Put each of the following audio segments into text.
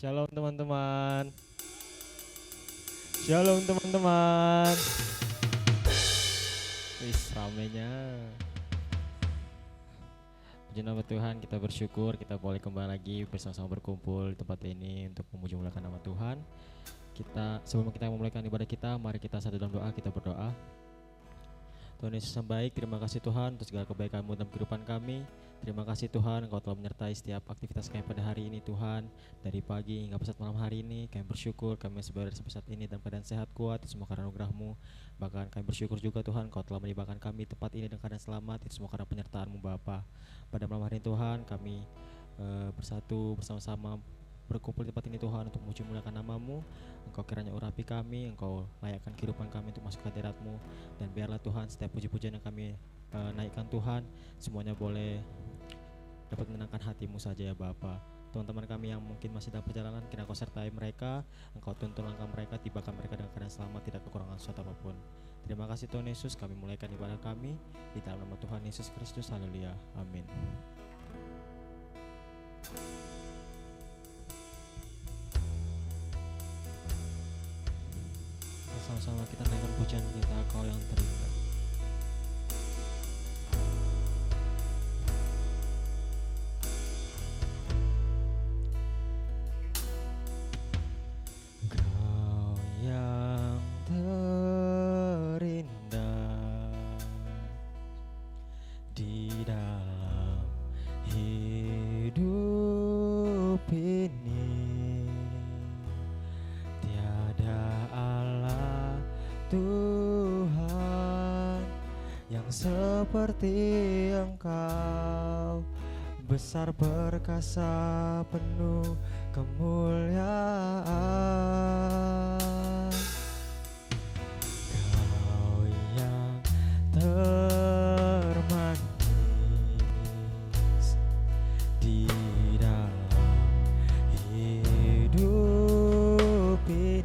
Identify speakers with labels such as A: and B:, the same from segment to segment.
A: Shalom teman-teman. Shalom teman-teman. Wis ramenya. Puji nama Tuhan, kita bersyukur kita boleh kembali lagi bersama-sama berkumpul di tempat ini untuk memuji muliakan nama Tuhan. Sebelum kita memulaikan ibadah kita, mari kita satu dalam doa, kita berdoa. Tuhan Yesus yang baik, terima kasih Tuhan untuk segala kebaikan-Mu dalam kehidupan kami. Terima kasih Tuhan, Engkau telah menyertai setiap aktivitas kami pada hari ini Tuhan. Dari pagi hingga saat malam hari ini, kami bersyukur kami masih berada sampai saat ini dalam keadaan sehat kuat. Itu semua karena anugerah-Mu. Bahkan kami bersyukur juga Tuhan, Engkau telah menibahkan kami tempat ini dengan keadaan selamat. Itu semua karena penyertaan-Mu Bapa. Pada malam hari ini Tuhan, kami bersatu bersama-sama berkumpul di tempat ini Tuhan untuk memuji muliakan nama-Mu. Engkau kiranya urapi kami, Engkau layakkan kehidupan kami untuk masuk ke hadirat-Mu. Dan biarlah Tuhan setiap puji-pujian yang kami naikkan Tuhan, semuanya boleh dapat menenangkan hati-Mu saja ya Bapa. Teman-teman kami yang mungkin masih dalam perjalanan, kiranya Engkau sertai mereka, Engkau tuntun langkah mereka, tibakan mereka dengan keadaan selamat, tidak kekurangan sesuatu apapun. Terima kasih Tuhan Yesus, kami mulaikan ibadah kami di dalam nama Tuhan Yesus Kristus. Haleluya, amin. Sama-sama kita naikkan pujian kita, Kau yang terindah. Kau yang terindah di dalam hidup ini, tiada Allah Tuhan yang seperti Engkau, besar perkasa penuh kemuliaan. Kau yang termanis di dalam hidup ini,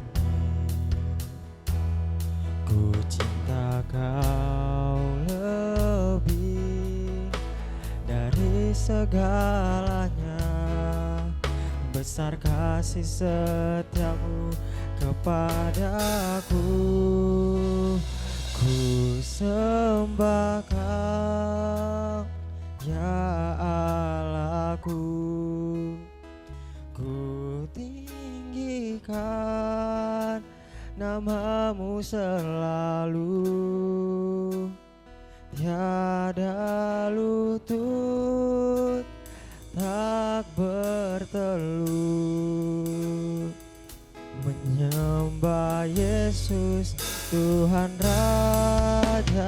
A: ku cinta Kau lebih dari segalanya. Besar kasih setiamu kepadaku, ku sembah Kau ya Allahku, ku tinggikan nama-Mu selalu, tiada lutut tak bertelut, menyembah Yesus Tuhan Rajaku.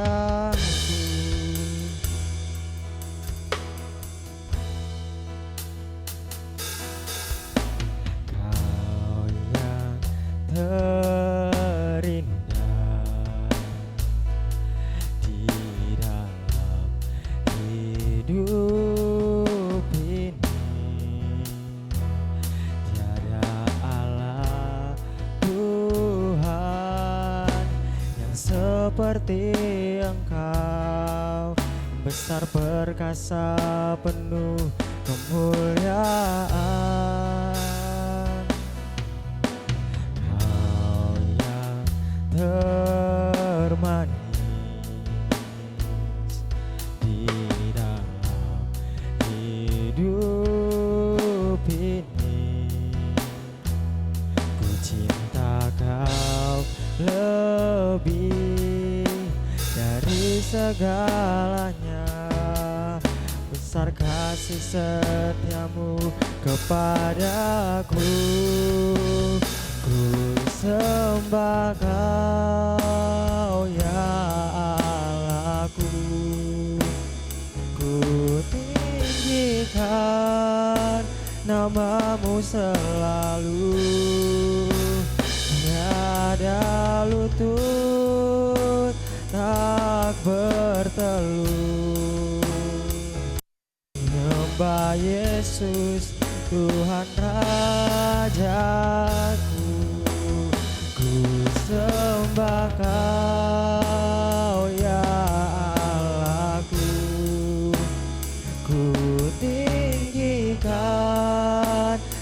A: Kau yang terindah di dalam hidup ini, tiada Allah Tuhan yang seperti Engkau, besar perkasa penuh kemuliaan. Kau yang termanis di dalam hidup ini, ku cinta Kau lebih dari segalanya. Besar kasih setiamu kepadaku, ku sembah Kau ya Allahku, ku tinggikan nama-Mu selalu, tiada lutut tak bertelut, menyembah Yesus Tuhan Rajaku, ku sembah Kau ya Allahku, ku tinggikan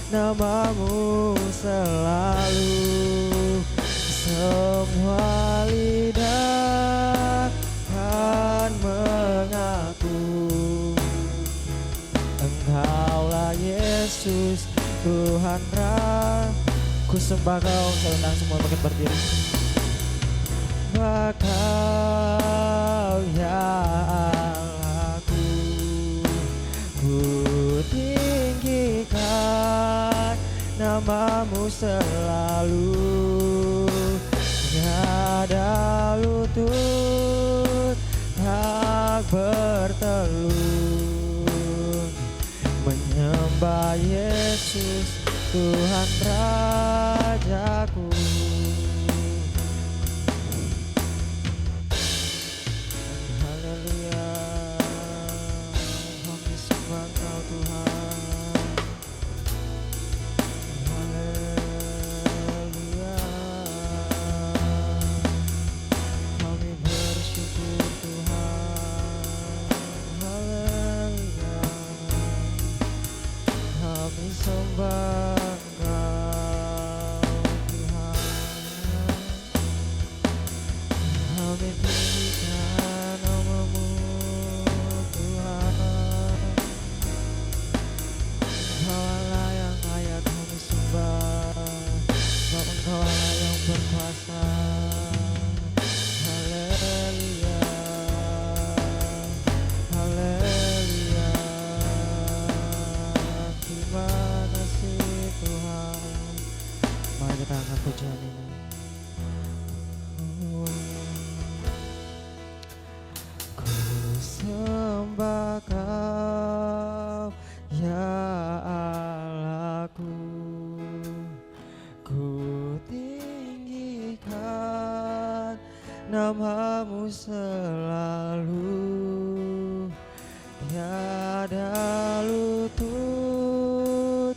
A: namamu selalu. Semua lidah akan mengaku Engkaulah Yesus Tuhan Ku sembah Kau. Saya undang semua bangkit berdiri. Kau ya Allahku, ku tinggikan namamu selalu. Tiada lutut tak bertelur menyembah Yesus Tuhan Rajaku. Haleluya, kami sembah Kau Tuhan. Haleluya, kami bersyukur Tuhan. Haleluya, kami sembah kami tinggikan namamu Tuhan. Engkaulah yang layak kami sembah, sebab Engkaulah yang berkuasa. Haleluya, haleluya, terima kasih Tuhan. Mari kita angkat pujian ini. Sembah Kau ya Allahku, ku tinggikan namamu selalu. Tiada lutut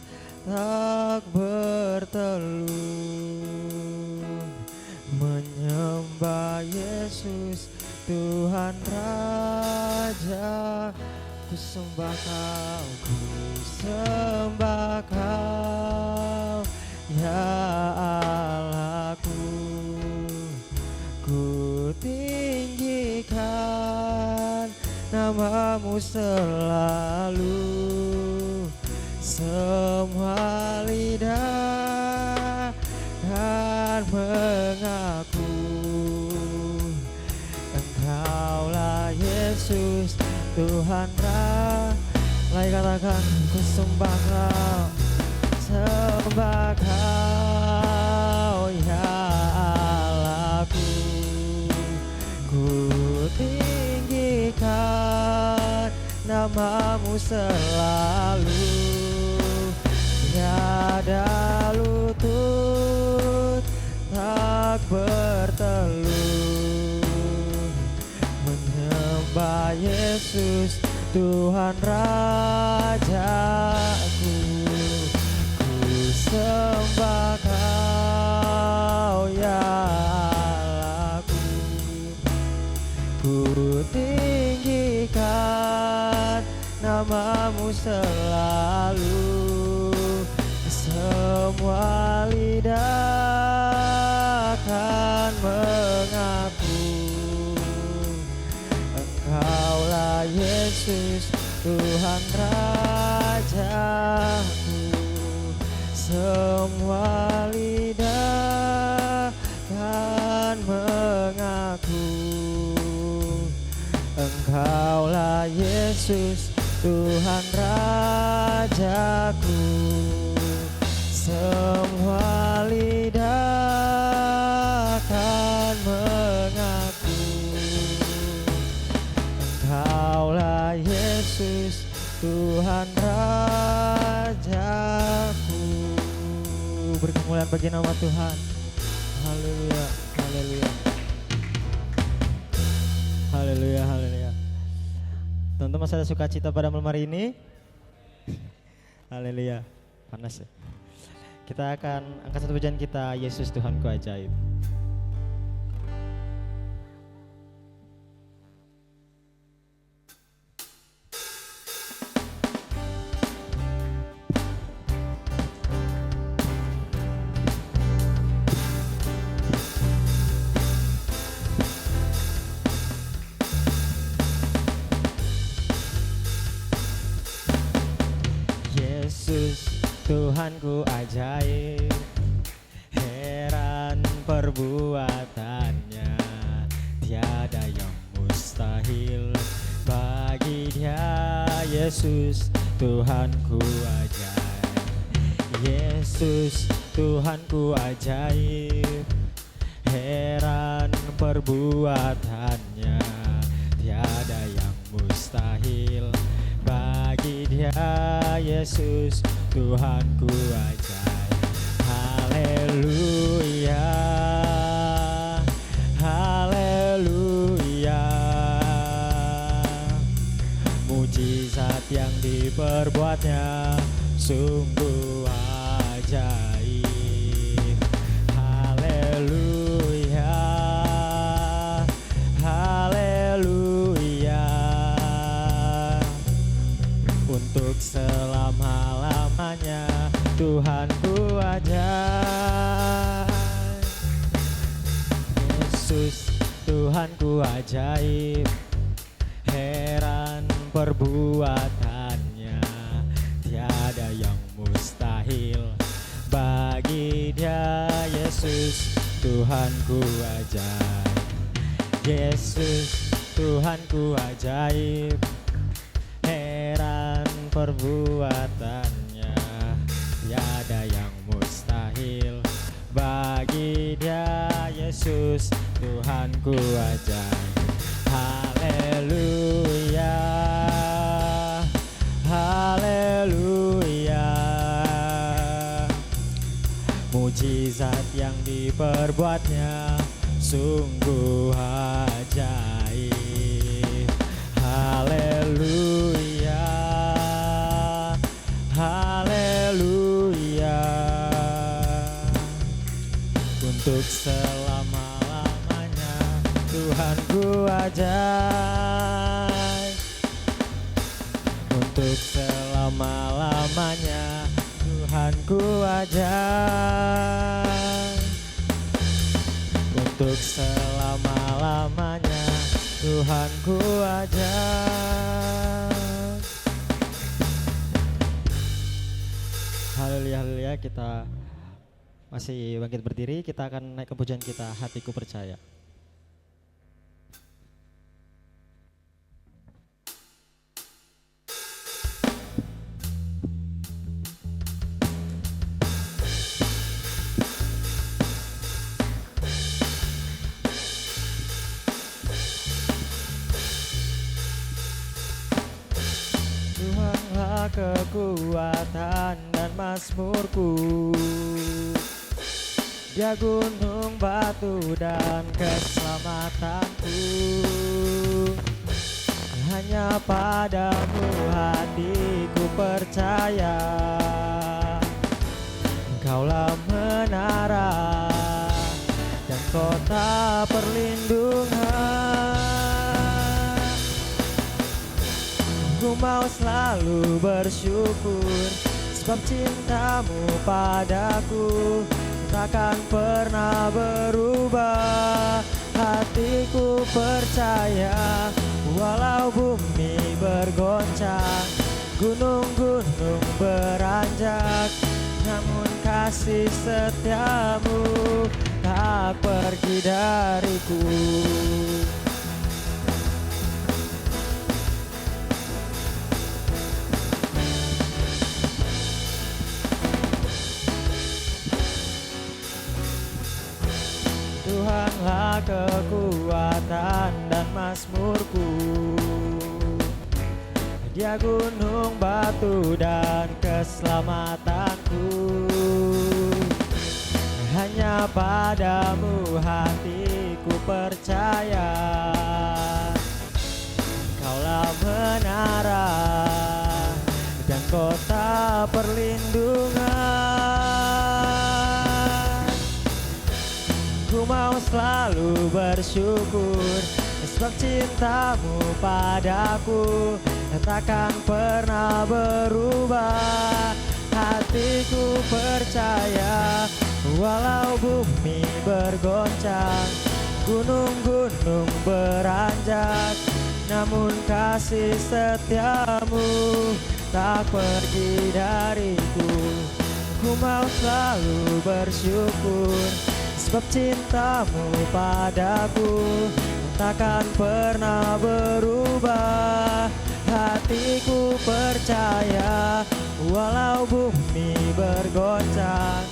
A: tak bertelur menyembah Yesus Tuhan Raja. Ku sembah Kau, ku sembah Kau ya Allahku, ku tinggikan namamu selalu. Semua lidah kan mengaku Engkaulah Yesus Tuhan Raja. Lagi katakan, ku sembah Kau, sembah Kau ya Allahku, ku tinggikan namamu selalu. Tiada lutut tak bertelur menyembah Yesus Tuhan Rajaku. Ku sembah Kau ya Allahku, ku tinggikan namamu selalu. Semua lidah akan mengaku Engkaulah Yesus Tuhan Rajaku. Semua lidah akan mengaku Engkaulah Yesus Tuhan Rajaku. Semua lidah akan mengaku Engkaulah Yesus Tuhan Rajaku. Beri kemuliaan bagi nama Tuhan. Haleluya, haleluya, haleluya, haleluya. Teman-teman, saya sukacita pada malam hari ini. Haleluya. Panas ya. Kita akan angkat satu pujian kita, Yesus Tuhanku ajaib. Tuhanku ajaib, heran perbuatannya, tiada yang mustahil bagi Dia. Yesus Tuhanku ajaib, Yesus Tuhanku ajaib, heran perbuatannya, tiada yang mustahil bagi Dia. Yesus Tuhanku ajaib. Haleluya, haleluya. Mujizat yang diperbuatnya sungguh ajaib. Haleluya, haleluya. Untuk selama-lamanya Tuhanku ajaib. Yesus Tuhanku ajaib, heran perbuatannya, tiada yang mustahil bagi Dia. Yesus Tuhanku ajaib, Yesus Tuhanku ajaib, heran perbuatannya, tiada yang mustahil bagi Dia. Yesus Tuhanku ajaib. Haleluya, haleluya. Mujizat yang diperbuatnya sungguh ajaib. Haleluya, haleluya. Untuk selama-lamanya Tuhanku ajaib. Untuk selama-lamanya Tuhanku ajaib. Untuk selama-lamanya Tuhanku ajaib. Haleluya, haleluya. Kita masih bangkit berdiri, kita akan naik ke pujian kita, Hatiku Percaya. Tuhanlah kekuatan dan mazmurku, Dia gunung batu dan keselamatanku. Hanya padamu hatiku percaya, Engkaulah menara dan kota perlindungan. Ku mau selalu bersyukur, sebab cintamu padaku takkan pernah berubah. Hatiku percaya, walau bumi bergoncang, gunung-gunung beranjak, namun kasih setiamu tak pergi dariku. Tuhanlah kekuatan dan mazmurku, Dia gunung batu dan keselamatanku. Hanya padamu hatiku percaya, Engkaulah menara dan kota perlindungan. Ku mau selalu bersyukur, sebab cintamu padaku takkan pernah berubah. Hatiku percaya, walau bumi bergoncang, gunung-gunung beranjak, namun kasih setiamu tak pergi dariku.
B: mau selalu bersyukur, sebab cintamu padaku takkan pernah berubah. Hatiku percaya, walau bumi bergoncang,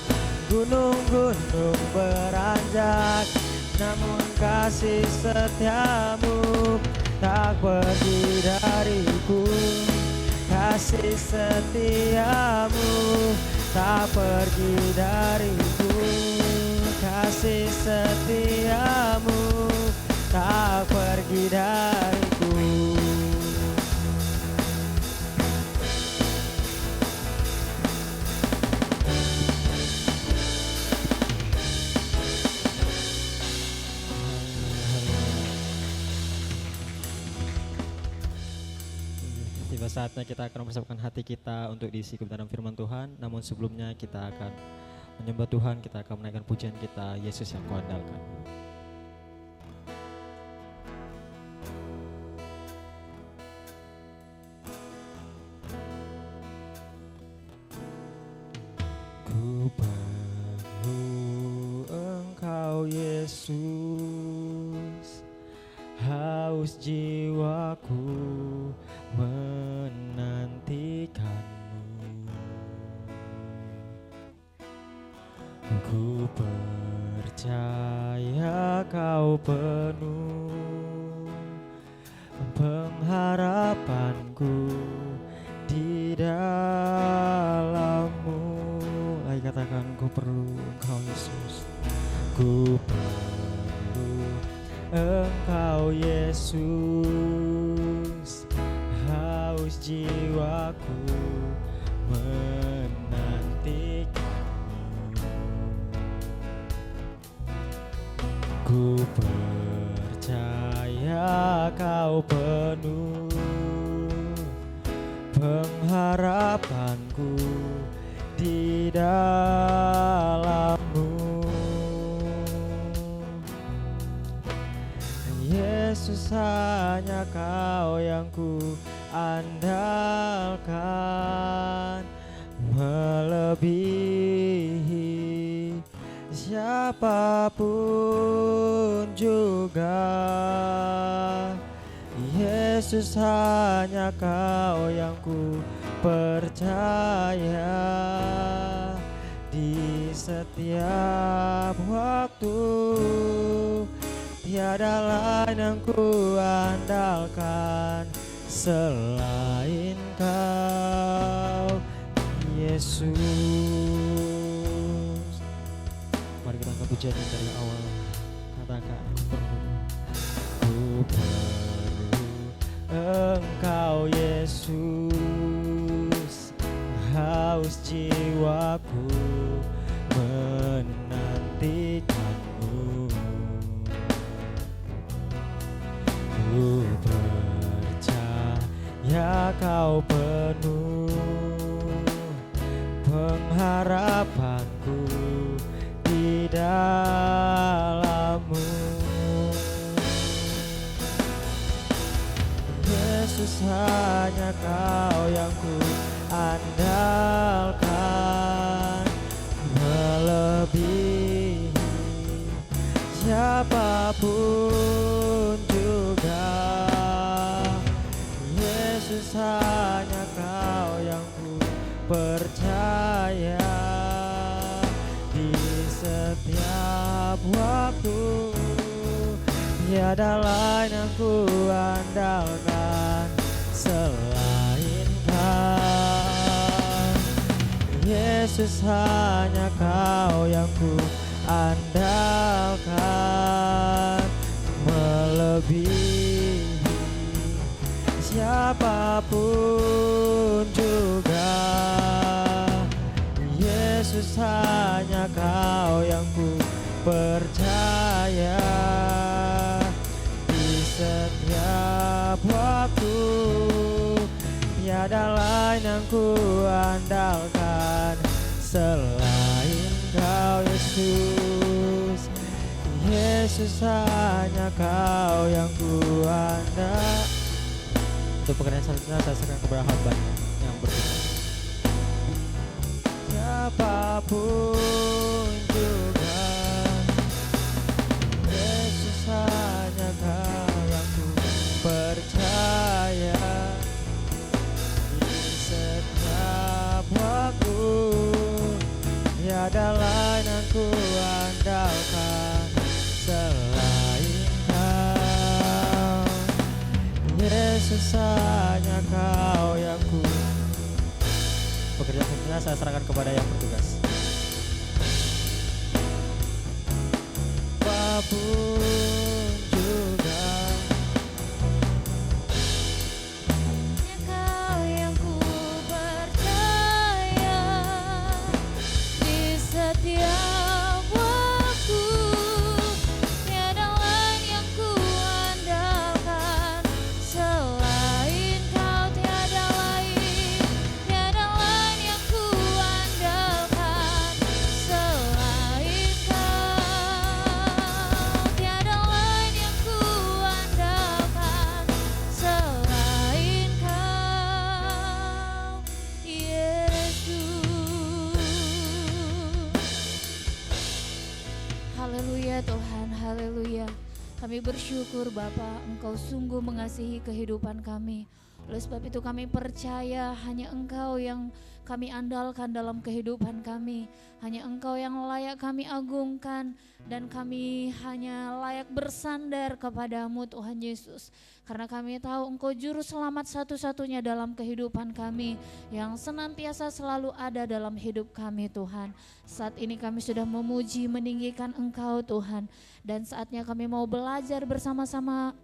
B: gunung-gunung beranjak, namun kasih setiamu tak pergi dariku. Kasih setiamu tak pergi dariku. Kasih setiamu tak pergi dariku.
A: Tiba saatnya kita akan mempersiapkan hati kita untuk diisi kebenaran firman Tuhan. Namun sebelumnya kita akan menyembah Tuhan, kita akan menaikkan pujian kita, Yesus yang kuandalkan.
B: Ku perlu Engkau Yesus, haus jiwaku menantikanmu. Ku percaya Kau penuh pengharapanku di dalam-Mu. Lagi katakan, ku perlu Engkau Yesus. Ku perlu Engkau Yesus, haus jiwaku menantikanmu. Ku percaya Kau penuh pengharapanku di dalam-Mu. Yesus, hanya Kau yang ku andalkan, melebihi siapapun juga. Yesus, hanya Kau yang ku percaya di setiap waktu. Tiada lain yang ku andalkan selain Kau, Yesus.
A: Mari kita angkat pujian dari awal. Katakan,
B: ku perlu Engkau Yesus, haus jiwaku menantikanmu. Ku percaya Kau penuh pengharapanku di dalam-Mu. Yesus, hanya Kau yang ku andalkan, melebihi siapapun juga. Yesus, hanya Kau yang ku percaya di setiap waktu. Tiada lain yang ku andalkan selain Kau. Yesus, hanya Kau yang ku andalkan, melebihi siapapun juga. Yesus, hanya Kau yang ku percaya di setiap waktu. Tiada lain yang ku andalkan selain Kau, Yesus. Yesus, hanya Kau yang ku andalkan.
A: untuk pekerjaan selanjutnya saya serahkan kepada hamba yang bertugas.
B: Siapapun kuasanya Kau yang ku. Pekerjaan selanjutnya saya serahkan kepada yang bertugas. Apapun juga
C: Kau yang ku percaya di setiap waktu, tiada lain yang ku andalkan selain Kau, tiada lain yang ku andalkan selain Kau, tiada lain yang ku andalkan selain Kau, Yesus. Haleluya Tuhan, haleluya. Kami bersyukur Bapa, Engkau sungguh mengasihi kehidupan kami. Oleh sebab itu kami percaya hanya Engkau yang kami andalkan dalam kehidupan kami. Hanya Engkau yang layak kami agungkan, dan kami hanya layak bersandar kepadamu Tuhan Yesus. Karena kami tahu Engkau juru selamat satu-satunya dalam kehidupan kami, yang senantiasa selalu ada dalam hidup kami Tuhan. Saat ini kami sudah memuji, meninggikan Engkau Tuhan, dan saatnya kami mau belajar bersama-sama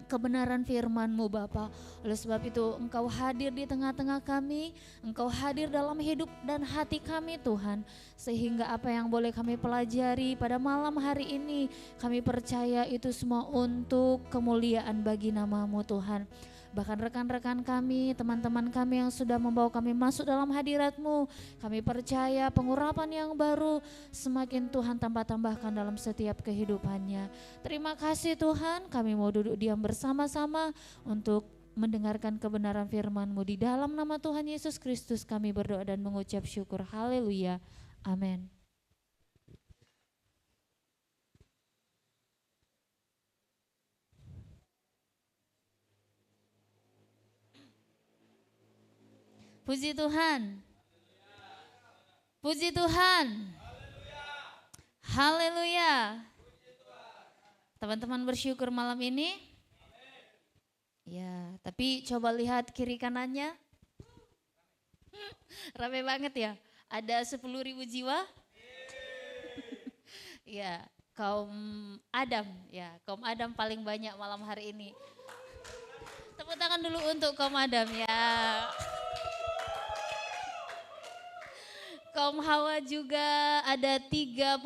C: kebenaran firman-Mu Bapa. Oleh sebab itu Engkau hadir di tengah-tengah kami, Engkau hadir dalam hidup dan hati kami Tuhan, sehingga apa yang boleh kami pelajari pada malam hari ini, kami percaya itu semua untuk kemuliaan bagi nama-Mu Tuhan. Bahkan rekan-rekan kami, teman-teman kami yang sudah membawa kami masuk dalam hadirat-Mu, kami percaya pengurapan yang baru semakin Tuhan tambah-tambahkan dalam setiap kehidupannya. Terima kasih Tuhan, kami mau duduk diam bersama-sama untuk mendengarkan kebenaran firman-Mu. Di dalam nama Tuhan Yesus Kristus kami berdoa dan mengucap syukur. Haleluya. Amin. Puji Tuhan. Puji Tuhan. Haleluya. Teman-teman bersyukur malam ini? Ya, tapi coba lihat kiri kanannya. Rame banget ya. Ada 10.000 jiwa. Ya, kaum Adam ya, kaum Adam paling banyak malam hari ini. Tepuk tangan dulu untuk kaum Adam ya. Kaum Hawa juga ada 30.000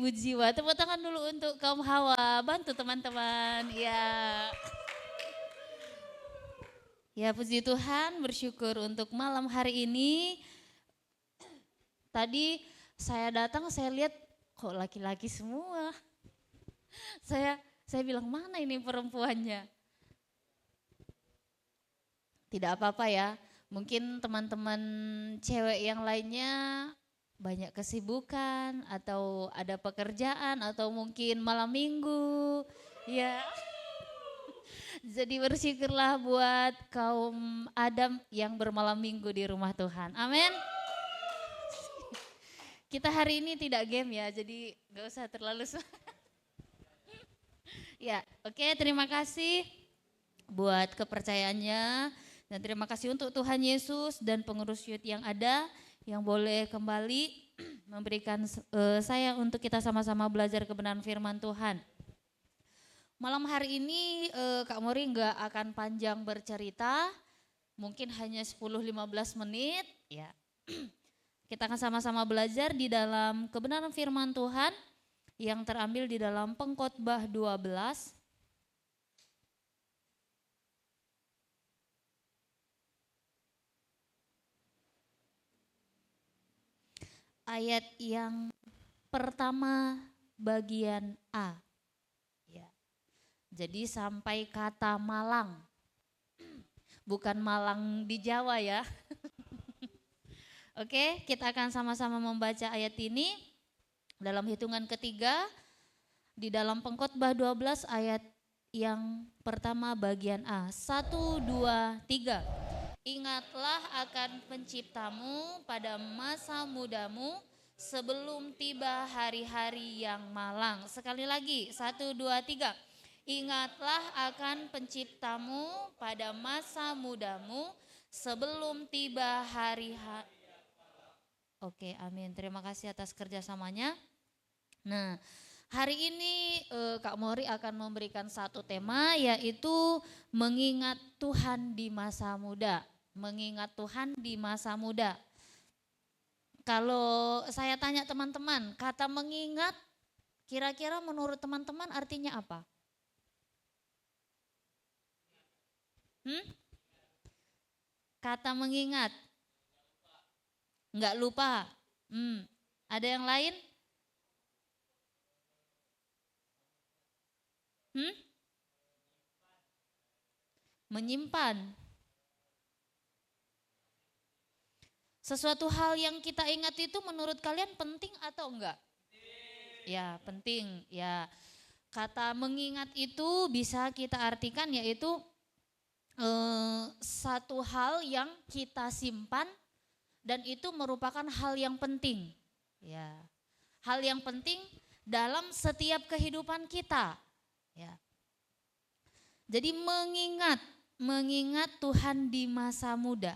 C: jiwa. Tepuk tangan dulu untuk kaum Hawa. Bantu teman-teman. Ya. Ya, puji Tuhan, bersyukur untuk malam hari ini. Tadi saya datang, saya lihat kok laki-laki semua. Saya bilang, mana ini perempuannya? Tidak apa-apa ya. Mungkin teman-teman cewek yang lainnya banyak kesibukan atau ada pekerjaan atau mungkin malam minggu. Ya. Jadi bersyukurlah buat kaum Adam yang bermalam minggu di rumah Tuhan. Amin. Kita hari ini tidak game ya, jadi gak usah terlalu ya, oke, terima kasih buat kepercayaannya. Dan terima kasih untuk Tuhan Yesus dan pengurus youth yang ada, yang boleh kembali memberikan saya untuk kita sama-sama belajar kebenaran firman Tuhan. Malam hari ini Kak Mori nggak akan panjang bercerita, mungkin hanya 10-15 menit. Ya. Kita akan sama-sama belajar di dalam kebenaran firman Tuhan yang terambil di dalam Pengkhotbah 12. Ayat yang pertama bagian A. Ya. Jadi sampai kata Malang. Bukan Malang di Jawa ya. Oke, kita akan sama-sama membaca ayat ini dalam hitungan ketiga di dalam Pengkhotbah 12 ayat yang pertama bagian A. 1, 2, 3. Ingatlah akan penciptamu pada masa mudamu sebelum tiba hari-hari yang malang. Sekali lagi, 1, 2, 3. Ingatlah akan penciptamu pada masa mudamu sebelum tiba hari. Oke, amin. Terima kasih atas kerjasamanya. Nah, hari ini Kak Mori akan memberikan satu tema, yaitu mengingat Tuhan di masa muda. Mengingat Tuhan di masa muda. Kalau saya tanya teman-teman, kata mengingat kira-kira menurut teman-teman artinya apa? Kata mengingat. Enggak lupa. Ada yang lain? Menyimpan. Sesuatu hal yang kita ingat itu menurut kalian penting atau enggak? Ya, penting. Ya, kata mengingat itu bisa kita artikan yaitu satu hal yang kita simpan dan itu merupakan hal yang penting. Ya, hal yang penting dalam setiap kehidupan kita. Ya. Jadi mengingat Tuhan di masa muda.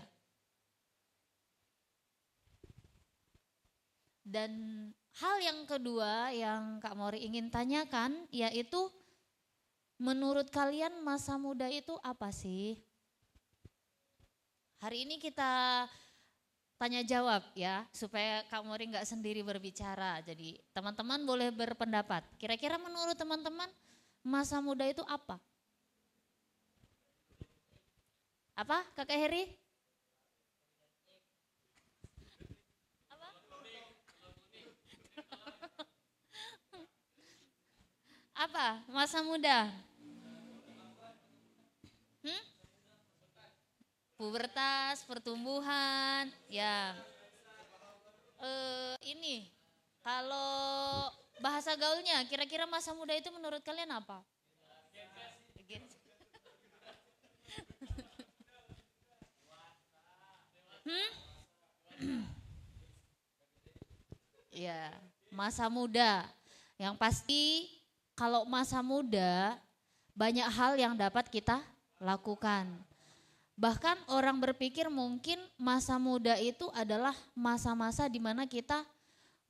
C: Dan hal yang kedua yang Kak Mori ingin tanyakan yaitu menurut kalian masa muda itu apa sih? Hari ini kita tanya jawab ya, supaya Kak Mori nggak sendiri berbicara. Jadi teman-teman boleh berpendapat. Kira-kira menurut teman-teman masa muda itu apa? Apa, Kakak Heri? Apa? Apa masa muda? Pubertas, pertumbuhan, ya. Ini, kalau bahasa gaulnya, kira-kira masa muda itu menurut kalian apa? Ya, masa muda. Yang pasti kalau masa muda banyak hal yang dapat kita lakukan. Bahkan orang berpikir mungkin masa muda itu adalah masa-masa di mana kita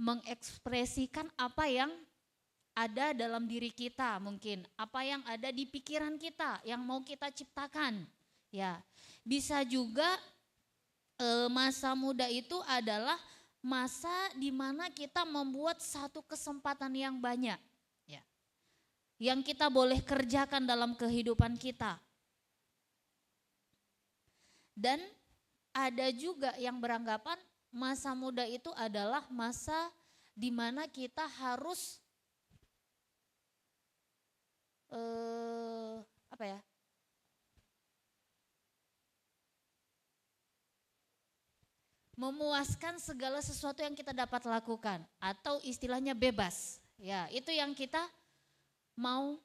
C: mengekspresikan apa yang ada dalam diri kita mungkin, apa yang ada di pikiran kita yang mau kita ciptakan. Ya, bisa juga masa muda itu adalah masa di mana kita membuat satu kesempatan yang banyak, ya, yang kita boleh kerjakan dalam kehidupan kita. Dan ada juga yang beranggapan masa muda itu adalah masa di mana kita harus memuaskan segala sesuatu yang kita dapat lakukan atau istilahnya bebas. Ya, itu yang kita mau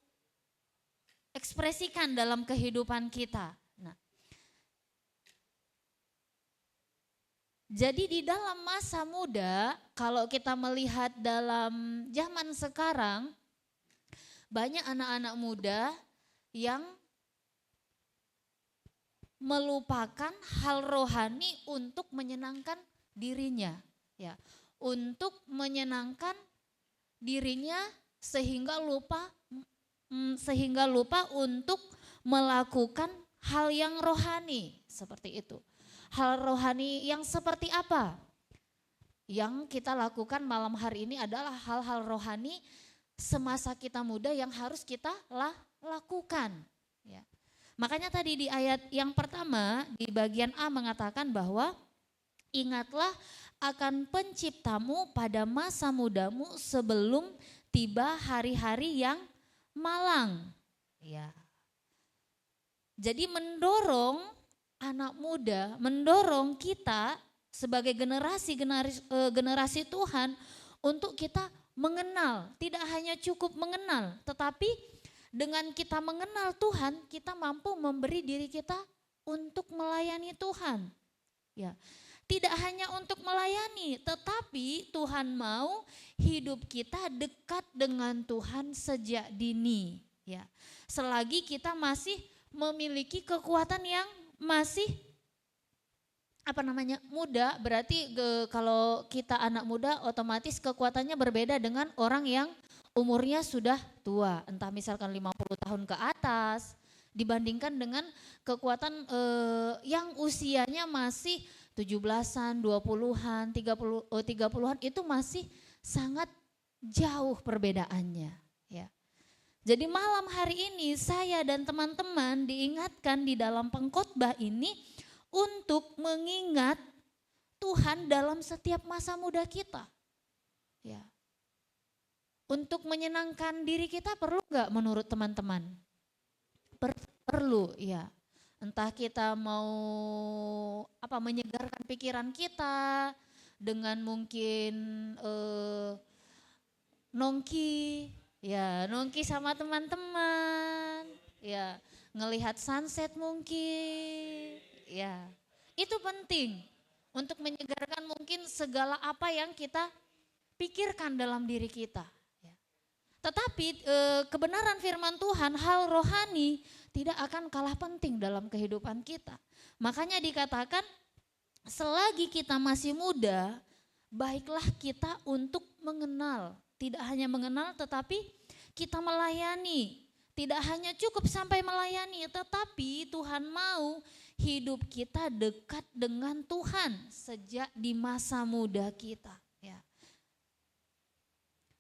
C: ekspresikan dalam kehidupan kita. Jadi di dalam masa muda, kalau kita melihat dalam zaman sekarang, banyak anak-anak muda yang melupakan hal rohani untuk menyenangkan dirinya, ya, untuk menyenangkan dirinya sehingga lupa untuk melakukan hal yang rohani seperti itu. Hal rohani yang seperti apa? Yang kita lakukan malam hari ini adalah hal-hal rohani semasa kita muda yang harus kita lakukan. Ya. Makanya tadi di ayat yang pertama di bagian A mengatakan bahwa ingatlah akan penciptamu pada masa mudamu sebelum tiba hari-hari yang malang. Ya. Jadi mendorong anak muda, mendorong kita sebagai generasi Tuhan untuk kita mengenal, tidak hanya cukup mengenal, tetapi dengan kita mengenal Tuhan, kita mampu memberi diri kita untuk melayani Tuhan. Ya, tidak hanya untuk melayani, tetapi Tuhan mau hidup kita dekat dengan Tuhan sejak dini. Ya, selagi kita masih memiliki kekuatan yang masih muda, berarti kalau kita anak muda otomatis kekuatannya berbeda dengan orang yang umurnya sudah tua, entah misalkan 50 tahun ke atas dibandingkan dengan kekuatan yang usianya masih 17-an, 20-an, 30-an itu masih sangat jauh perbedaannya, ya. Jadi malam hari ini saya dan teman-teman diingatkan di dalam pengkhotbah ini untuk mengingat Tuhan dalam setiap masa muda kita. Ya. Untuk menyenangkan diri kita perlu nggak menurut teman-teman? Perlu, ya. Entah kita mau menyegarkan pikiran kita dengan mungkin nongki sama teman-teman, ya, ngelihat sunset mungkin, ya. Itu penting untuk menyegarkan mungkin segala apa yang kita pikirkan dalam diri kita. Ya. Tetapi kebenaran firman Tuhan, hal rohani tidak akan kalah penting dalam kehidupan kita. Makanya dikatakan selagi kita masih muda, baiklah kita untuk mengenal. Tidak hanya mengenal tetapi kita melayani. Tidak hanya cukup sampai melayani, tetapi Tuhan mau hidup kita dekat dengan Tuhan sejak di masa muda kita. Ya.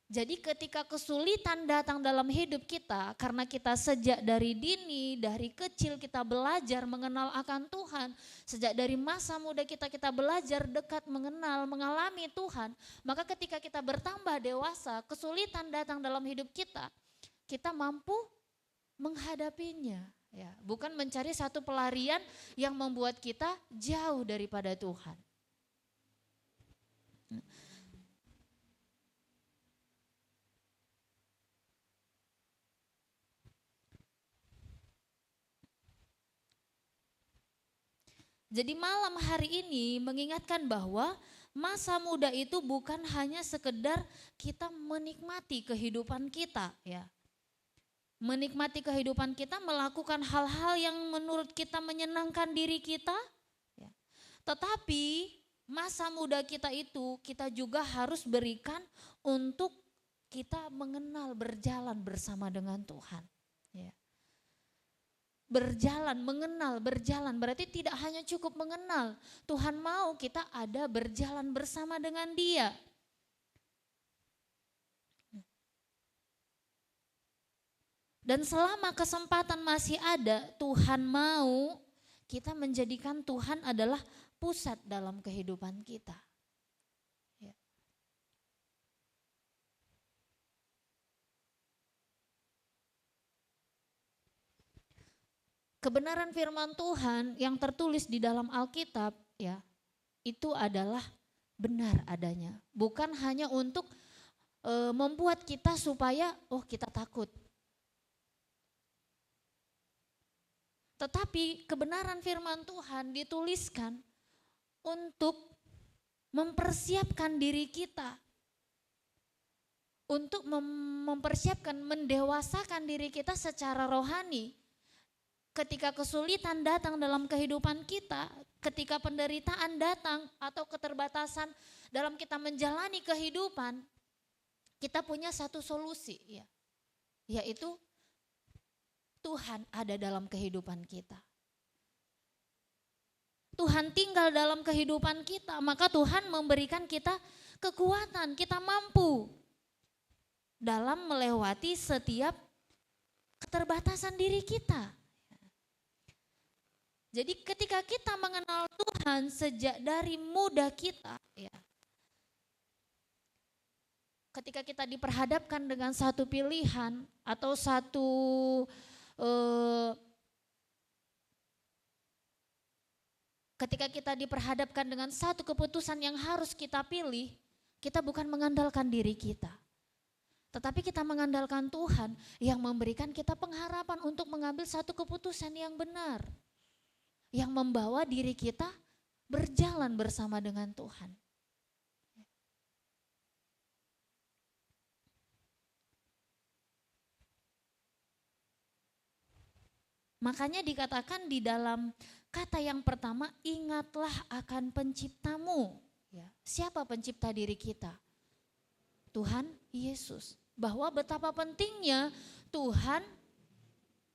C: Jadi ketika kesulitan datang dalam hidup kita, karena kita sejak dari dini, dari kecil kita belajar mengenal akan Tuhan, sejak dari masa muda kita belajar dekat mengenal, mengalami Tuhan, maka ketika kita bertambah dewasa, kesulitan datang dalam hidup kita mampu menghadapinya. Ya, bukan mencari satu pelarian yang membuat kita jauh daripada Tuhan. Jadi malam hari ini mengingatkan bahwa masa muda itu bukan hanya sekedar kita menikmati kehidupan kita, ya. Menikmati kehidupan kita, melakukan hal-hal yang menurut kita menyenangkan diri kita, ya. Tetapi masa muda kita itu kita juga harus berikan untuk kita mengenal, berjalan bersama dengan Tuhan, ya. Berjalan berarti tidak hanya cukup mengenal. Tuhan mau kita ada berjalan bersama dengan Dia. Dan selama kesempatan masih ada, Tuhan mau kita menjadikan Tuhan adalah pusat dalam kehidupan kita. Ya. Kebenaran firman Tuhan yang tertulis di dalam Alkitab, ya, itu adalah benar adanya. Bukan hanya untuk membuat kita supaya kita takut. Tetapi kebenaran firman Tuhan dituliskan untuk mempersiapkan diri kita. Untuk mempersiapkan, mendewasakan diri kita secara rohani. Ketika kesulitan datang dalam kehidupan kita, ketika penderitaan datang atau keterbatasan dalam kita menjalani kehidupan, kita punya satu solusi, ya, yaitu Tuhan ada dalam kehidupan kita. Tuhan tinggal dalam kehidupan kita, maka Tuhan memberikan kita kekuatan, kita mampu dalam melewati setiap keterbatasan diri kita. Jadi ketika kita mengenal Tuhan sejak dari muda kita, ya, ketika kita diperhadapkan dengan satu pilihan atau ketika kita diperhadapkan dengan satu keputusan yang harus kita pilih, kita bukan mengandalkan diri kita. Tetapi kita mengandalkan Tuhan yang memberikan kita pengharapan untuk mengambil satu keputusan yang benar. Yang membawa diri kita berjalan bersama dengan Tuhan. Makanya dikatakan di dalam kata yang pertama, ingatlah akan penciptamu. Ya, siapa pencipta diri kita? Tuhan Yesus. Bahwa betapa pentingnya Tuhan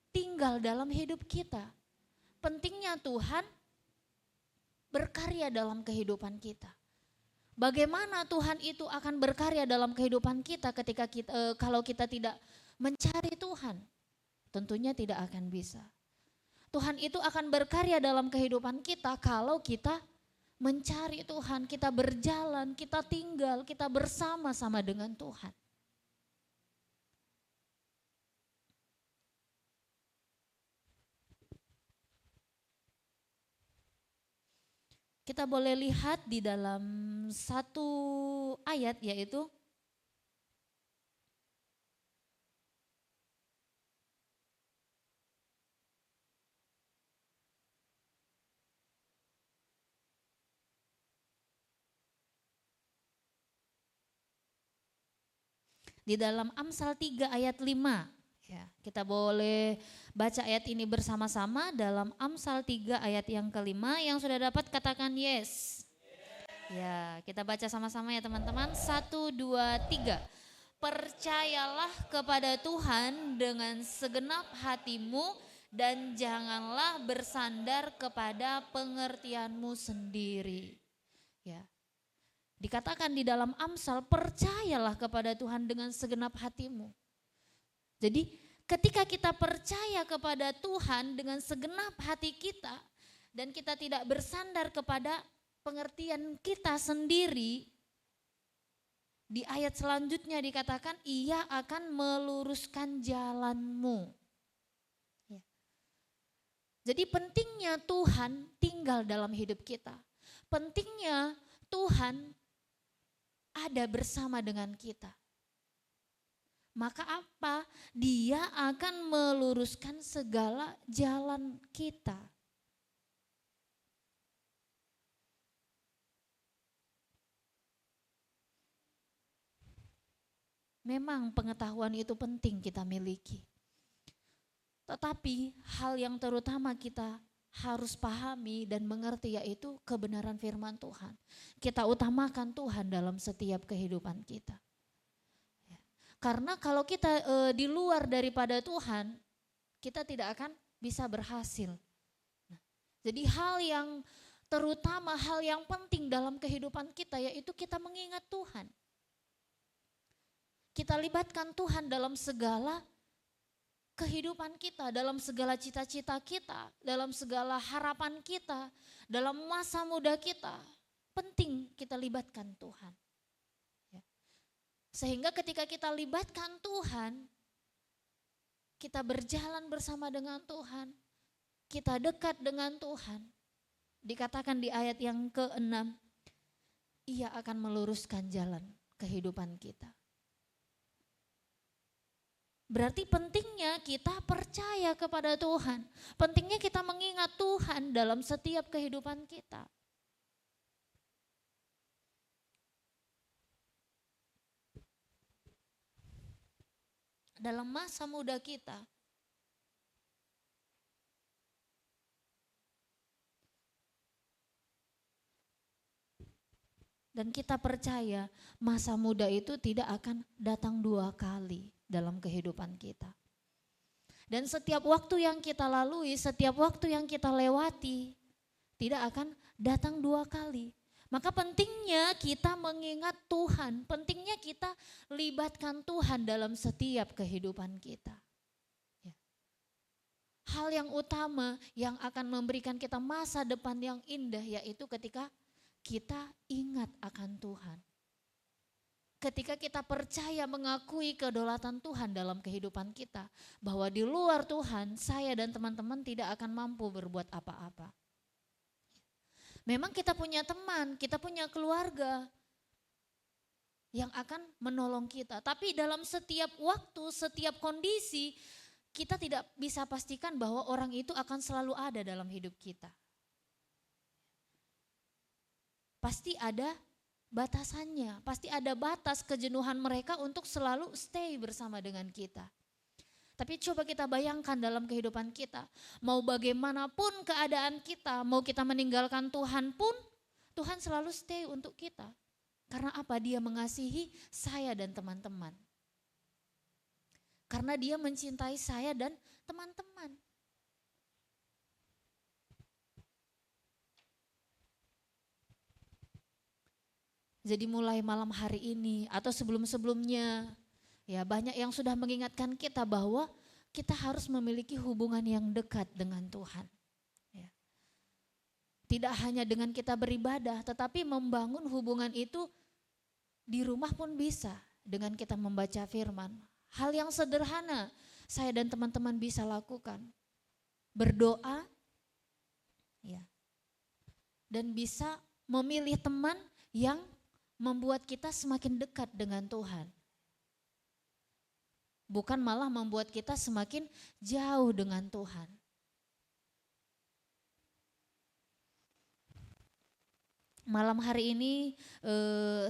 C: tinggal dalam hidup kita. Pentingnya Tuhan berkarya dalam kehidupan kita. Bagaimana Tuhan itu akan berkarya dalam kehidupan kita ketika kalau kita tidak mencari Tuhan? Tentunya tidak akan bisa. Tuhan itu akan berkarya dalam kehidupan kita kalau kita mencari Tuhan, kita berjalan, kita tinggal, kita bersama-sama dengan Tuhan. Kita boleh lihat di dalam satu ayat, yaitu di dalam Amsal 3 ayat 5. Ya, kita boleh baca ayat ini bersama-sama dalam Amsal 3 ayat yang kelima. Yang sudah dapat katakan yes. Ya, kita baca sama-sama ya teman-teman. 1, 2, 3. Percayalah kepada Tuhan dengan segenap hatimu dan janganlah bersandar kepada pengertianmu sendiri. Ya. Dikatakan di dalam Amsal, percayalah kepada Tuhan dengan segenap hatimu. Jadi ketika kita percaya kepada Tuhan dengan segenap hati kita dan kita tidak bersandar kepada pengertian kita sendiri, di ayat selanjutnya dikatakan ia akan meluruskan jalanmu. Ya. Jadi pentingnya Tuhan tinggal dalam hidup kita. Pentingnya Tuhan ada bersama dengan kita. Maka apa? Dia akan meluruskan segala jalan kita. Memang pengetahuan itu penting kita miliki. Tetapi hal yang terutama kita harus pahami dan mengerti yaitu kebenaran firman Tuhan. Kita utamakan Tuhan dalam setiap kehidupan kita. Karena kalau kita di luar daripada Tuhan, kita tidak akan bisa berhasil. Jadi hal yang terutama, hal yang penting dalam kehidupan kita yaitu kita mengingat Tuhan. Kita libatkan Tuhan dalam segala kehidupan kita, dalam segala cita-cita kita, dalam segala harapan kita, dalam masa muda kita. Penting kita libatkan Tuhan. Sehingga ketika kita libatkan Tuhan, kita berjalan bersama dengan Tuhan, kita dekat dengan Tuhan. Dikatakan di ayat yang ke-6, ia akan meluruskan jalan kehidupan kita. Berarti pentingnya kita percaya kepada Tuhan. Pentingnya kita mengingat Tuhan dalam setiap kehidupan kita. Dalam masa muda kita. Dan kita percaya masa muda itu tidak akan datang 2 kali dalam kehidupan kita. Dan setiap waktu yang kita lalui, setiap waktu yang kita lewati, tidak akan datang 2 kali. Maka pentingnya kita mengingat Tuhan, pentingnya kita libatkan Tuhan dalam setiap kehidupan kita. Ya. Hal yang utama yang akan memberikan kita masa depan yang indah yaitu ketika kita ingat akan Tuhan. Ketika kita percaya mengakui kedaulatan Tuhan dalam kehidupan kita, bahwa di luar Tuhan saya dan teman-teman tidak akan mampu berbuat apa-apa. Memang kita punya teman, kita punya keluarga yang akan menolong kita. Tapi dalam setiap waktu, setiap kondisi, kita tidak bisa pastikan bahwa orang itu akan selalu ada dalam hidup kita. Pasti ada batasannya, pasti ada batas kejenuhan mereka untuk selalu stay bersama dengan kita. Tapi coba kita bayangkan dalam kehidupan kita, mau bagaimanapun keadaan kita, mau kita meninggalkan Tuhan pun, Tuhan selalu stay untuk kita. Karena apa? Dia mengasihi saya dan teman-teman. Karena dia mencintai saya dan teman-teman. Jadi mulai malam hari ini atau sebelum-sebelumnya, ya banyak yang sudah mengingatkan kita bahwa kita harus memiliki hubungan yang dekat dengan Tuhan. Ya. Tidak hanya dengan kita beribadah, tetapi membangun hubungan itu di rumah pun bisa dengan kita membaca firman. Hal yang sederhana saya dan teman-teman bisa lakukan. Berdoa, ya, dan bisa memilih teman yang membuat kita semakin dekat dengan Tuhan. Bukan malah membuat kita semakin jauh dengan Tuhan. Malam hari ini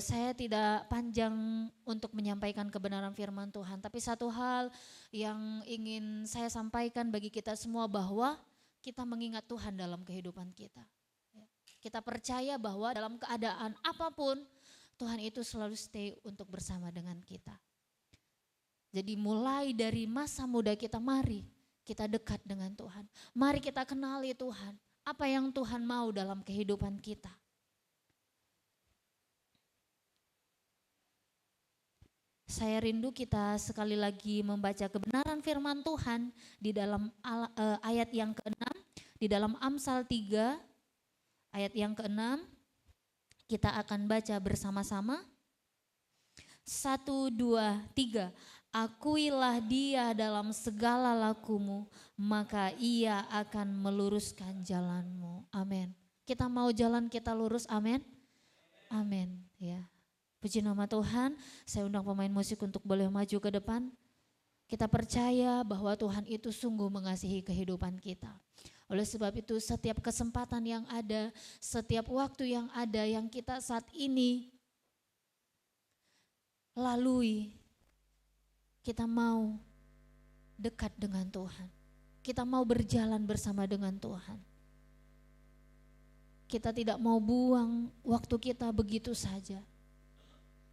C: saya tidak panjang untuk menyampaikan kebenaran firman Tuhan. Tapi satu hal yang ingin saya sampaikan bagi kita semua bahwa kita mengingat Tuhan dalam kehidupan kita. Kita percaya bahwa dalam keadaan apapun Tuhan itu selalu stay untuk bersama dengan kita. Jadi mulai dari masa muda kita, mari kita dekat dengan Tuhan. Mari kita kenali Tuhan. Apa yang Tuhan mau dalam kehidupan kita. Saya rindu kita sekali lagi membaca kebenaran firman Tuhan di dalam ayat yang ke-6, di dalam Amsal 3, ayat yang ke-6, kita akan baca bersama-sama. 1, 2, 3. Akuilah dia dalam segala lakumu, maka ia akan meluruskan jalanmu. Amin. Kita mau jalan kita lurus, amin. Amin, ya. Puji nama Tuhan, saya undang pemain musik untuk boleh maju ke depan. Kita percaya bahwa Tuhan itu sungguh mengasihi kehidupan kita. Oleh sebab itu setiap kesempatan yang ada, setiap waktu yang ada yang kita saat ini lalui, kita mau dekat dengan Tuhan. Kita mau berjalan bersama dengan Tuhan. Kita tidak mau buang waktu kita begitu saja.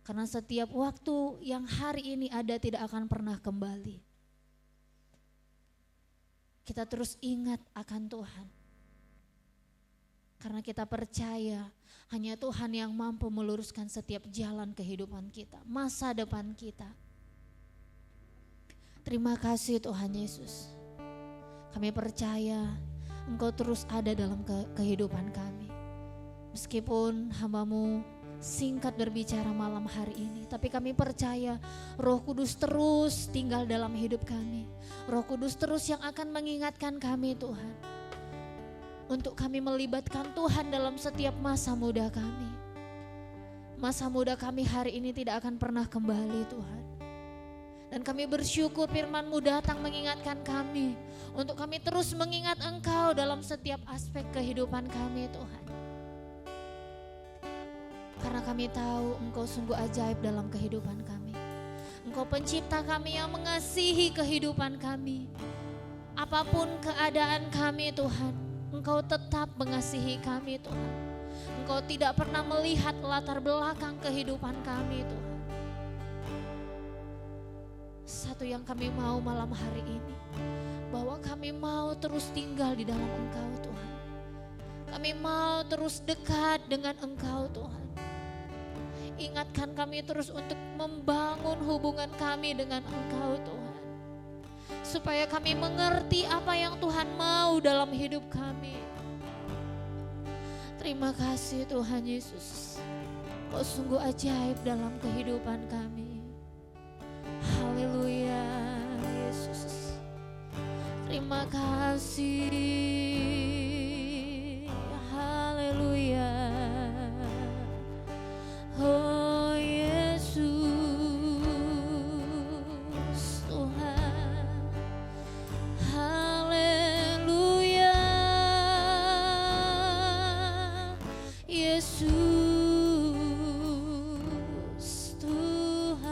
C: Karena setiap waktu yang hari ini ada tidak akan pernah kembali. Kita terus ingat akan Tuhan. Karena kita percaya hanya Tuhan yang mampu meluruskan setiap jalan kehidupan kita, masa depan kita. Terima kasih Tuhan Yesus. Kami percaya Engkau terus ada dalam kehidupan kami. Meskipun hamba-Mu singkat berbicara malam hari ini, tapi kami percaya Roh Kudus terus tinggal dalam hidup kami. Roh Kudus terus yang akan mengingatkan kami Tuhan, untuk kami melibatkan Tuhan dalam setiap masa muda kami. Masa muda kami hari ini tidak akan pernah kembali Tuhan. Dan kami bersyukur firman-Mu datang mengingatkan kami, untuk kami terus mengingat Engkau dalam setiap aspek kehidupan kami Tuhan. Karena kami tahu Engkau sungguh ajaib dalam kehidupan kami. Engkau pencipta kami yang mengasihi kehidupan kami. Apapun keadaan kami Tuhan, Engkau tetap mengasihi kami Tuhan. Engkau tidak pernah melihat latar belakang kehidupan kami Tuhan. Satu yang kami mau malam hari ini, bahwa kami mau terus tinggal di dalam Engkau Tuhan. Kami mau terus dekat dengan Engkau Tuhan. Ingatkan kami terus untuk membangun hubungan kami dengan Engkau Tuhan. Supaya kami mengerti apa yang Tuhan mau dalam hidup kami. Terima kasih Tuhan Yesus. Kau sungguh ajaib dalam kehidupan kami. Haleluya Yesus. Terima kasih. Haleluya. Oh Yesus Tuhan, haleluya. Yesus Tuhan.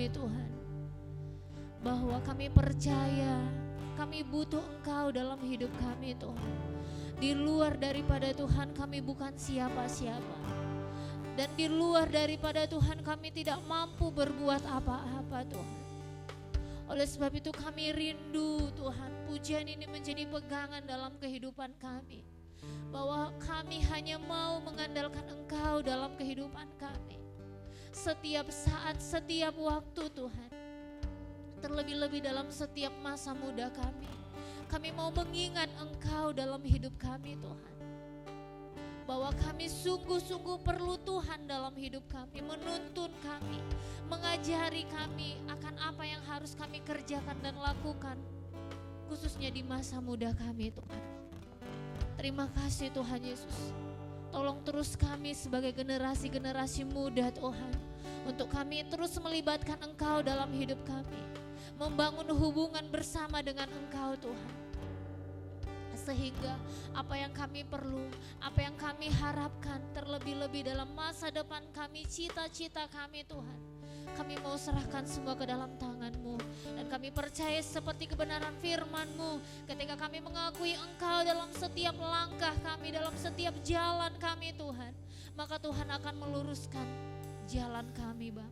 C: kami Tuhan, bahwa kami percaya kami butuh Engkau dalam hidup kami Tuhan. Di luar daripada Tuhan kami bukan siapa-siapa, dan di luar daripada Tuhan kami tidak mampu berbuat apa-apa Tuhan. Oleh sebab itu kami rindu Tuhan, pujian ini menjadi pegangan dalam kehidupan kami, bahwa kami hanya mau mengandalkan Engkau dalam kehidupan kami setiap saat, setiap waktu Tuhan. Terlebih-lebih dalam setiap masa muda kami mau mengingat Engkau dalam hidup kami Tuhan, bahwa kami sungguh-sungguh perlu Tuhan dalam hidup kami, menuntun kami, mengajari kami akan apa yang harus kami kerjakan dan lakukan, khususnya di masa muda kami Tuhan. Terima kasih Tuhan Yesus. Tolong terus kami sebagai generasi-generasi muda Tuhan, untuk kami terus melibatkan Engkau dalam hidup kami, membangun hubungan bersama dengan Engkau Tuhan, sehingga apa yang kami perlu, apa yang kami harapkan, terlebih-lebih dalam masa depan kami, cita-cita kami Tuhan, kami mau serahkan semua ke dalam tangan-Mu. Dan kami percaya seperti kebenaran firman-Mu, ketika kami mengakui Engkau dalam setiap langkah kami, dalam setiap jalan kami Tuhan, maka Tuhan akan meluruskan jalan kami Bapa.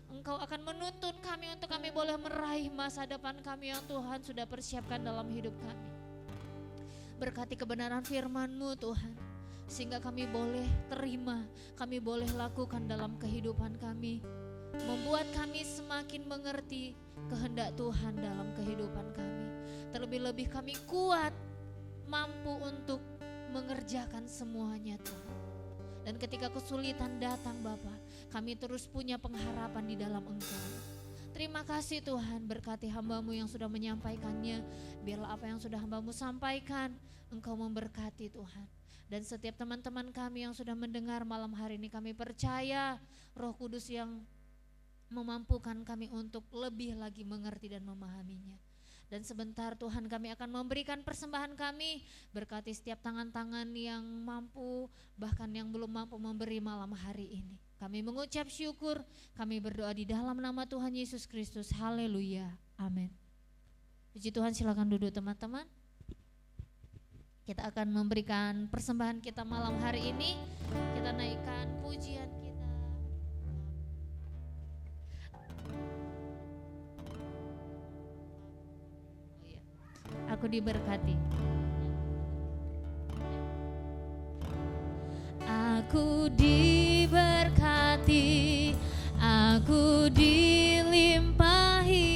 C: Engkau akan menuntun kami untuk kami boleh meraih masa depan kami yang Tuhan sudah persiapkan dalam hidup kami. Berkati kebenaran firman-Mu Tuhan, sehingga kami boleh terima, kami boleh lakukan dalam kehidupan kami, membuat kami semakin mengerti kehendak Tuhan dalam kehidupan kami. Terlebih-lebih kami kuat, mampu untuk mengerjakan semuanya Tuhan. Dan ketika kesulitan datang Bapa, kami terus punya pengharapan di dalam Engkau. Terima kasih Tuhan, berkati hamba-Mu yang sudah menyampaikannya. Biarlah apa yang sudah hamba-Mu sampaikan, Engkau memberkati Tuhan. Dan setiap teman-teman kami yang sudah mendengar malam hari ini, kami percaya Roh Kudus yang memampukan kami untuk lebih lagi mengerti dan memahaminya. Dan sebentar Tuhan kami akan memberikan persembahan kami, berkati setiap tangan-tangan yang mampu, bahkan yang belum mampu memberi malam hari ini. Kami mengucap syukur, kami berdoa di dalam nama Tuhan Yesus Kristus. Haleluya, amin. Puji Tuhan, silakan duduk teman-teman. Kita akan memberikan persembahan kita malam hari ini. Kita naikkan pujian kita. Aku diberkati. Aku diberkati, aku dilimpahi,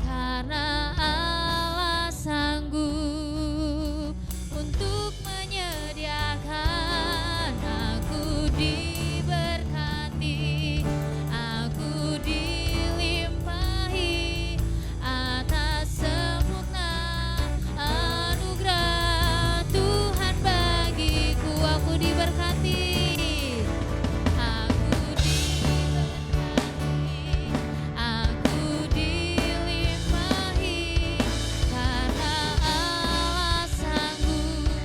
C: karena Allah sanggup untuk menyediakan. Aku diberkati, aku dilimpahi atas sempurna anugerah Tuhan bagiku. Aku diberkati, aku diberkati, aku dilimpahi, karena Allah sanggup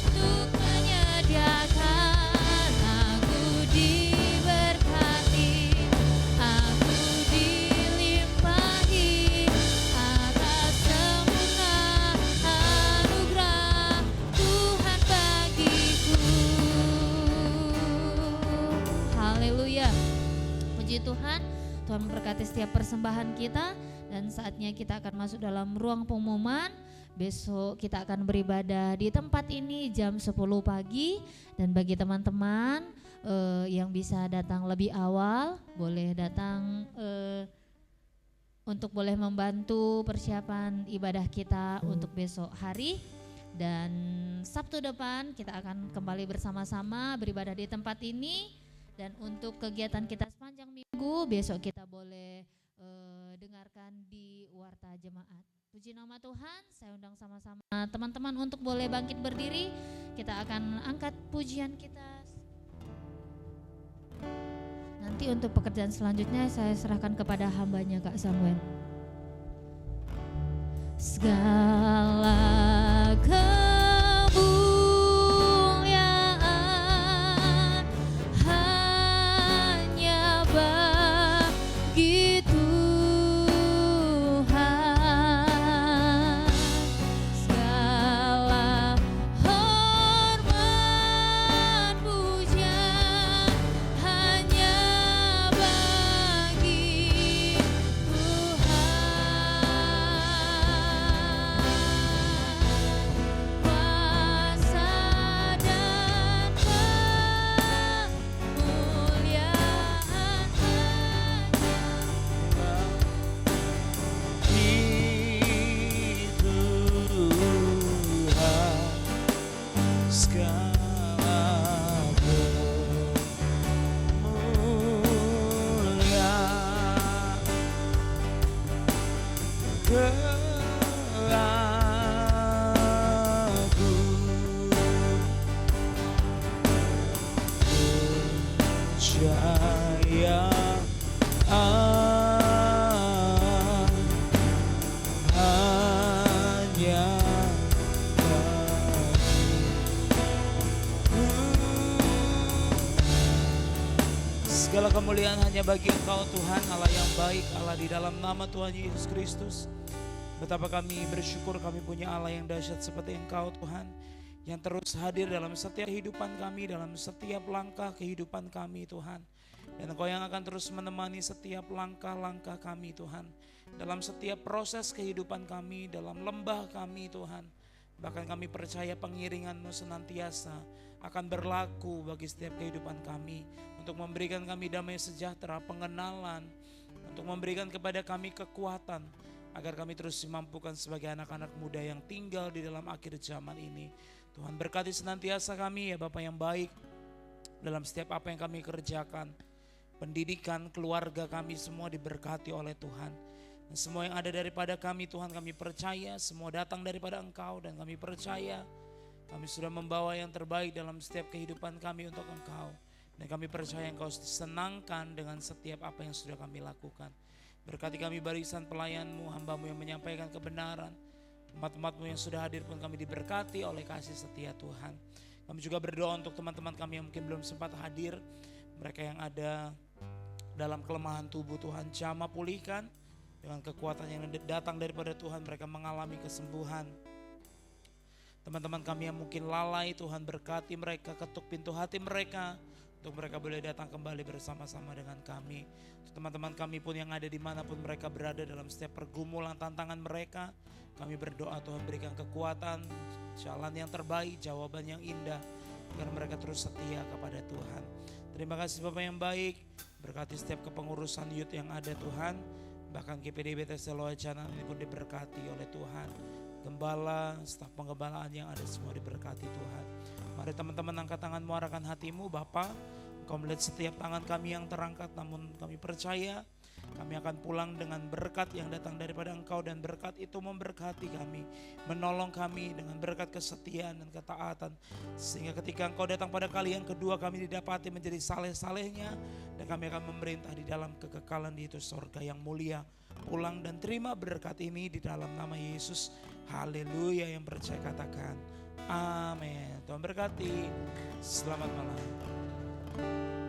C: untuk menyediakan. Aku diberkati, aku dilimpahi atas sempurna anugerah Tuhan bagiku. Haleluya. Puji Tuhan. Tuhan memberkati setiap persembahan kita, dan saatnya kita akan masuk dalam ruang pengumuman. Besok kita akan beribadah di tempat ini jam 10 pagi, dan bagi teman-teman yang bisa datang lebih awal, boleh datang untuk boleh membantu persiapan ibadah kita untuk besok hari. Dan Sabtu depan kita akan kembali bersama-sama beribadah di tempat ini. Dan untuk kegiatan kita sepanjang minggu, besok kita boleh dengarkan di Warta Jemaat. Puji nama Tuhan. Saya undang sama-sama teman-teman untuk boleh bangkit berdiri. Kita akan angkat pujian kita. Nanti untuk pekerjaan selanjutnya saya serahkan kepada hambanya Kak Samuel. Segala kemuliaan hanya
D: Segala kemuliaan hanya bagi Engkau Tuhan, Allah yang baik, Allah di dalam nama Tuhan Yesus Kristus. Betapa kami bersyukur kami punya Allah yang dahsyat seperti Engkau Tuhan, yang terus hadir dalam setiap kehidupan kami, dalam setiap langkah kehidupan kami Tuhan. Dan Engkau yang akan terus menemani setiap langkah-langkah kami Tuhan, dalam setiap proses kehidupan kami, dalam lembah kami Tuhan. Bahkan kami percaya pengiringan-Mu senantiasa akan berlaku bagi setiap kehidupan kami, untuk memberikan kami damai sejahtera, pengenalan, untuk memberikan kepada kami kekuatan, agar kami terus dimampukan sebagai anak-anak muda yang tinggal di dalam akhir zaman ini. Tuhan berkati senantiasa kami ya Bapa yang baik, dalam setiap apa yang kami kerjakan. Pendidikan, keluarga kami semua diberkati oleh Tuhan. Dan semua yang ada daripada kami Tuhan, kami percaya semua datang daripada Engkau, dan kami percaya kami sudah membawa yang terbaik dalam setiap kehidupan kami untuk Engkau. Dan kami percaya Engkau senangkan dengan setiap apa yang sudah kami lakukan. Berkati kami barisan pelayan-Mu, hamba-Mu yang menyampaikan kebenaran. Tempat-tempat-Mu yang sudah hadir pun kami diberkati oleh kasih setia Tuhan. Kami juga berdoa untuk teman-teman kami yang mungkin belum sempat hadir. Mereka yang ada dalam kelemahan tubuh Tuhan, jamah pulihkan. Dengan kekuatan yang datang daripada Tuhan, mereka mengalami kesembuhan. Teman-teman kami yang mungkin lalai, Tuhan berkati mereka, ketuk pintu hati mereka, untuk mereka boleh datang kembali bersama-sama dengan kami. Untuk teman-teman kami pun yang ada dimanapun mereka berada dalam setiap pergumulan tantangan mereka, kami berdoa Tuhan berikan kekuatan, jalan yang terbaik, jawaban yang indah, agar mereka terus setia kepada Tuhan. Terima kasih Bapak yang baik, berkati setiap kepengurusan youth yang ada Tuhan. Bahkan GPD Bethesda Loajanan ini pun diberkati oleh Tuhan. Gembala, staf penggembalaan yang ada semua diberkati Tuhan. Mari teman-teman angkat tanganmu, arahkan hatimu. Bapa, Engkau melihat setiap tangan kami yang terangkat, namun kami percaya kami akan pulang dengan berkat yang datang daripada Engkau, dan berkat itu memberkati kami, menolong kami dengan berkat kesetiaan dan ketaatan, sehingga ketika Engkau datang pada kali yang kedua kami didapati menjadi saleh-salehnya, dan kami akan memerintah di dalam kekekalan di itu sorga yang mulia. Pulang dan terima berkat ini di dalam nama Yesus. Haleluya. Yang percaya katakan amin. Tuhan berkati. Selamat malam.